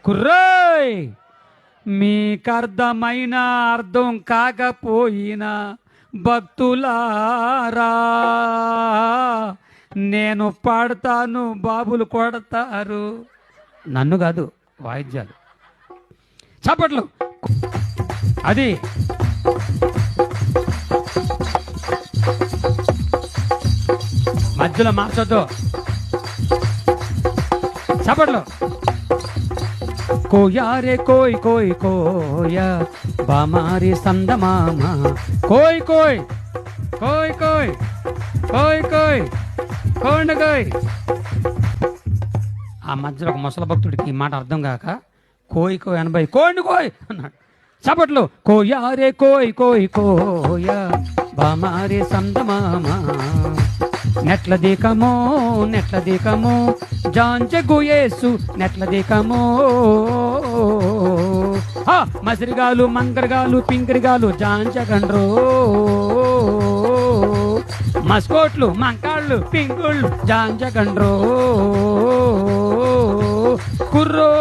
కుర్రోయ్ మీకర్థమైన అర్థం కాకపోయినా భక్తులారా నేను పాడతాను, బాబులు కొడతారు. నన్ను కాదు, వాయిద్యాలు. చప్పట్లు. అది మధ్యలో మార్చొద్దు. చప్పట్లు. కోయారే కోయ్ కోయ్ కోయ బామారి సందమామ కోయ్ కోయ్ కోయ్ కోయ్ కోయ్ కోయ్ కోండ కోయ్. ఆ మధ్యలో ఒక ముసల భక్తుడికి ఈ మాట అర్థం కాక కోయ్ కోయ్ అనబై కోండి కోయ్ అన్నాడు. చప్పట్లు. కోయారే కోయ్ కోయ్ కోయ బామారి సందమామ నెట్ల దీకమో నెట్ల దీకమో జాంచెగు యేసు నెట్ల దీకమో. మసిరిగాలు మంకరగాలు పింకరిగాలు జాంచగండ్రో మస్కోట్లు మంకాళ్ళు పింకుళ్ళు జాంచగండ్రో కుర్రో